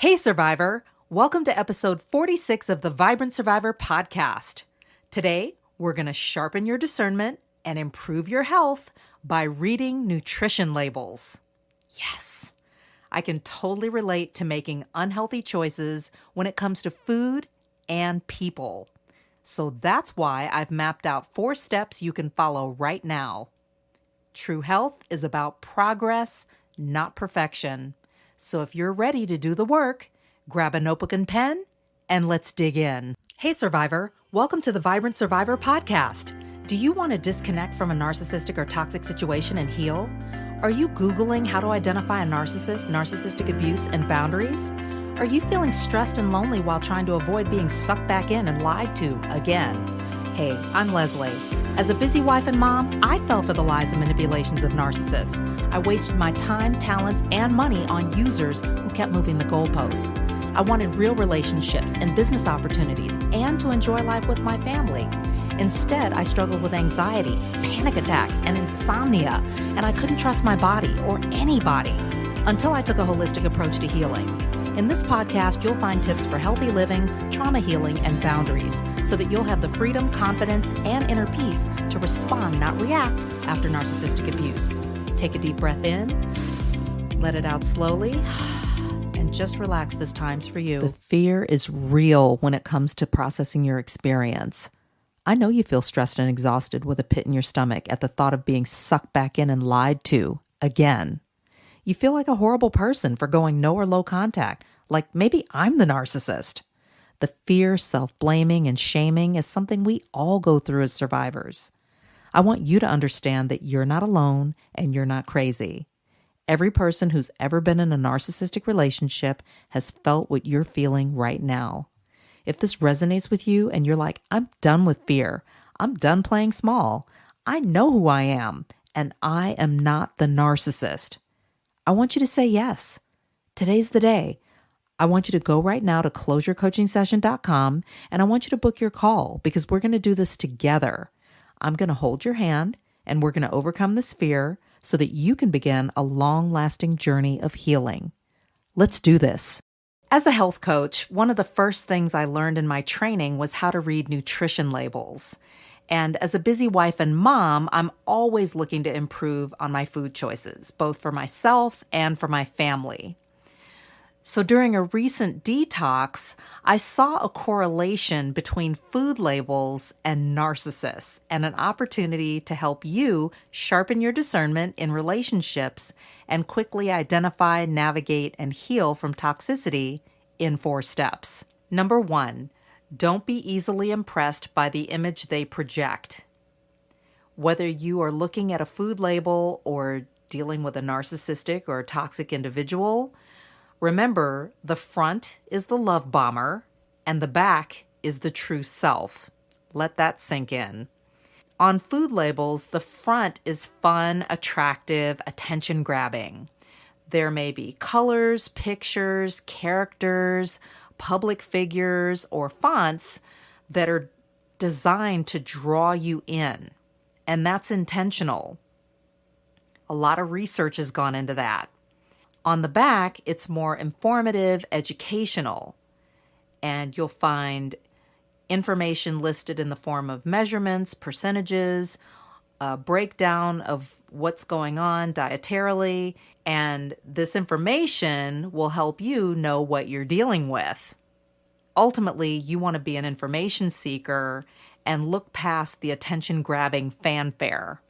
Hey, Survivor! Welcome to episode 46 of the Vibrant Survivor podcast. Today, we're going to sharpen your discernment and improve your health by reading nutrition labels. Yes, I can totally relate to making unhealthy choices when it comes to food and people. So that's why I've mapped out 4 steps you can follow right now. True health is about progress, not perfection. So if you're ready to do the work, grab a notebook and pen, and let's dig in. Hey, Survivor. Welcome to the Vibrant Survivor podcast. Do you want to disconnect from a narcissistic or toxic situation and heal? Are you Googling how to identify a narcissist, narcissistic abuse, and boundaries? Are you feeling stressed and lonely while trying to avoid being sucked back in and lied to again? Hey, I'm Leslie. As a busy wife and mom, I fell for the lies and manipulations of narcissists. I wasted my time, talents, and money on users who kept moving the goalposts. I wanted real relationships and business opportunities and to enjoy life with my family. Instead, I struggled with anxiety, panic attacks, and insomnia, and I couldn't trust my body or anybody until I took a holistic approach to healing. In this podcast, you'll find tips for healthy living, trauma healing, and boundaries so that you'll have the freedom, confidence, and inner peace to respond, not react, after narcissistic abuse. Take a deep breath in, let it out slowly, and just relax. This time's for you. The fear is real when it comes to processing your experience. I know you feel stressed and exhausted with a pit in your stomach at the thought of being sucked back in and lied to again. You feel like a horrible person for going no or low contact, like maybe I'm the narcissist. The fear, self-blaming, and shaming is something we all go through as survivors. I want you to understand that you're not alone and you're not crazy. Every person who's ever been in a narcissistic relationship has felt what you're feeling right now. If this resonates with you and you're like, I'm done with fear, I'm done playing small, I know who I am, and I am not the narcissist, I want you to say yes. Today's the day. I want you to go right now to closeyourcoachingsession.com and I want you to book your call because we're going to do this together. I'm going to hold your hand and we're going to overcome this fear so that you can begin a long-lasting journey of healing. Let's do this. As a health coach, one of the first things I learned in my training was how to read nutrition labels. And as a busy wife and mom, I'm always looking to improve on my food choices, both for myself and for my family. So during a recent detox, I saw a correlation between food labels and narcissists and an opportunity to help you sharpen your discernment in relationships and quickly identify, navigate, and heal from toxicity in 4 steps. Number 1, don't be easily impressed by the image they project. Whether you are looking at a food label or dealing with a narcissistic or toxic individual, remember the front is the love bomber and the back is the true self. Let that sink in. On food labels, the front is fun, attractive, attention-grabbing. There may be colors, pictures, characters, public figures, or fonts that are designed to draw you in. And that's intentional. A lot of research has gone into that. On the back, it's more informative, educational, and you'll find information listed in the form of measurements, percentages, a breakdown of what's going on dietarily, and this information will help you know what you're dealing with. Ultimately, you want to be an information seeker and look past the attention-grabbing fanfare.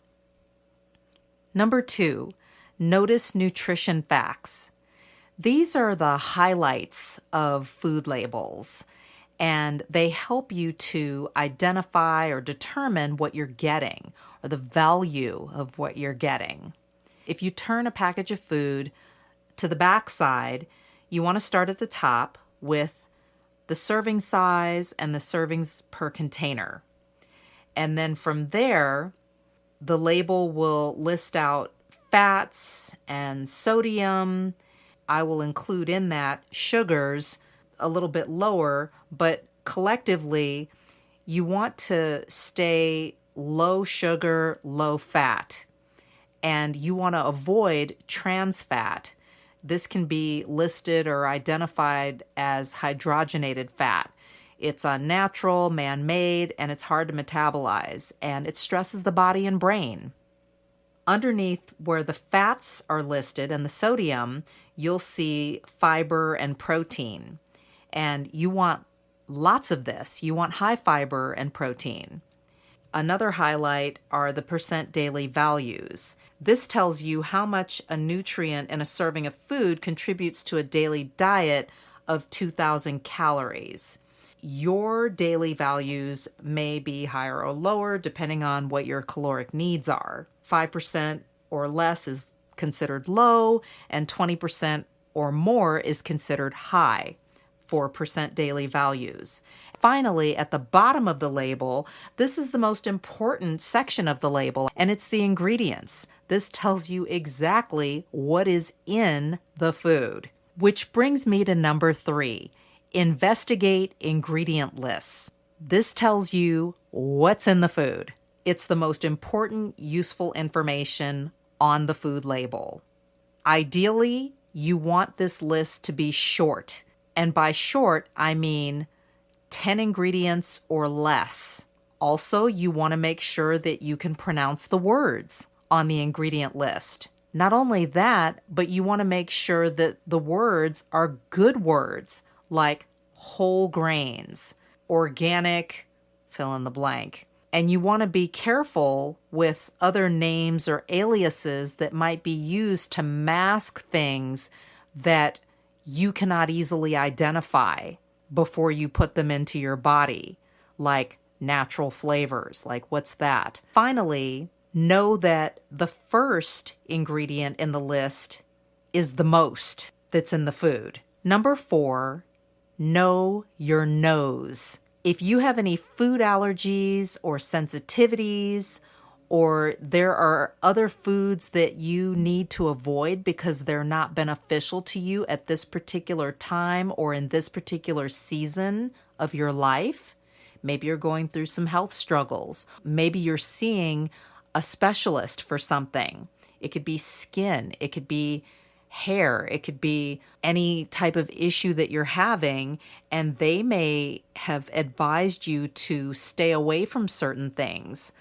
Number 2, notice nutrition facts. These are the highlights of food labels, and they help you to identify or determine what you're getting or the value of what you're getting. If you turn a package of food to the back side, you want to start at the top with the serving size and the servings per container. And then from there, the label will list out fats and sodium. I will include in that sugars a little bit lower, but collectively, you want to stay low sugar, low fat. And you want to avoid trans fat. This can be listed or identified as hydrogenated fat. It's unnatural, man-made, and it's hard to metabolize, and it stresses the body and brain. Underneath where the fats are listed and the sodium, you'll see fiber and protein. And you want lots of this. You want high fiber and protein. Another highlight are the percent daily values. This tells you how much a nutrient in a serving of food contributes to a daily diet of 2,000 calories. Your daily values may be higher or lower depending on what your caloric needs are. 5% or less is considered low, and 20% or more is considered high for percent daily values. Finally, at the bottom of the label, this is the most important section of the label, and it's the ingredients. This tells you exactly what is in the food. Which brings me to number 3, investigate ingredient lists. This tells you what's in the food. It's the most important, useful information on the food label. Ideally, you want this list to be short. And by short, I mean 10 ingredients or less. Also, you want to make sure that you can pronounce the words on the ingredient list. Not only that, but you want to make sure that the words are good words, like whole grains, organic, fill in the blank. And you want to be careful with other names or aliases that might be used to mask things that you cannot easily identify before you put them into your body, like natural flavors, like what's that? Finally, know that the first ingredient in the list is the most that's in the food. Number 4, know your nose. If you have any food allergies or sensitivities, or there are other foods that you need to avoid because they're not beneficial to you at this particular time or in this particular season of your life, maybe you're going through some health struggles. Maybe you're seeing a specialist for something. It could be skin, it could be hair, it could be any type of issue that you're having, and they may have advised you to stay away from certain things.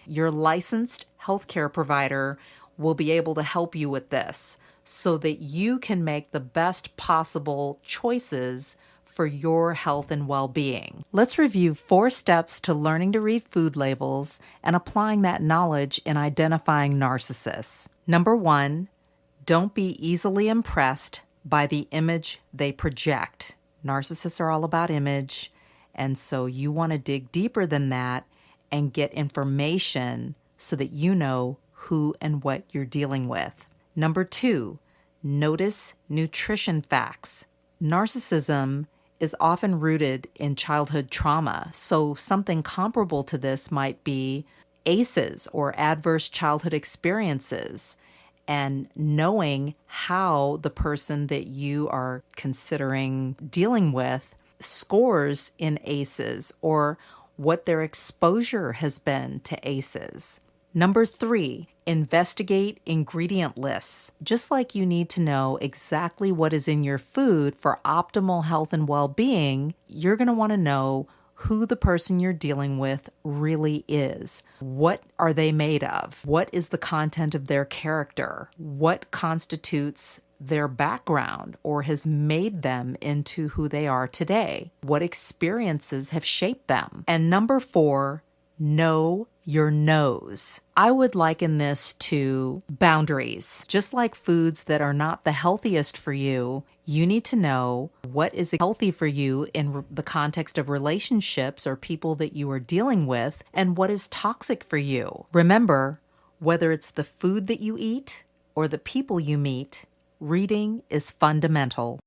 Your licensed healthcare provider will be able to help you with this so that you can make the best possible choices for your health and well-being. Let's review 4 steps to learning to read food labels and applying that knowledge in identifying narcissists. Number 1, don't be easily impressed by the image they project. Narcissists are all about image, and so you want to dig deeper than that and get information so that you know who and what you're dealing with. Number 2, notice nutrition facts. Narcissism is often rooted in childhood trauma, so something comparable to this might be ACEs or adverse childhood experiences, and knowing how the person that you are considering dealing with scores in ACEs or what their exposure has been to ACEs. Number 3, investigate ingredient lists. Just like you need to know exactly what is in your food for optimal health and well-being, you're going to want to know who the person you're dealing with really is. What are they made of? What is the content of their character? What constitutes their background or has made them into who they are today? What experiences have shaped them? And number 4, know your nose. I would liken this to boundaries. Just like foods that are not the healthiest for you, you need to know what is healthy for you in the context of relationships or people that you are dealing with, and what is toxic for you. Remember, whether it's the food that you eat or the people you meet, reading is fundamental.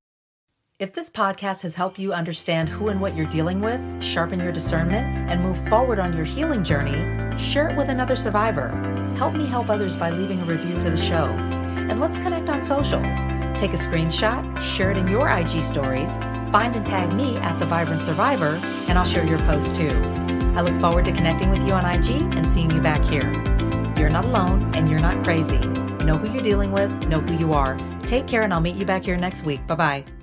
If this podcast has helped you understand who and what you're dealing with, sharpen your discernment, and move forward on your healing journey, share it with another survivor. Help me help others by leaving a review for the show. And let's connect on social. Take a screenshot, share it in your IG stories, find and tag me at The Vibrant Survivor, and I'll share your post too. I look forward to connecting with you on IG and seeing you back here. You're not alone and you're not crazy. know who you're dealing with, know who you are. Take care, and I'll meet you back here next week. Bye-bye.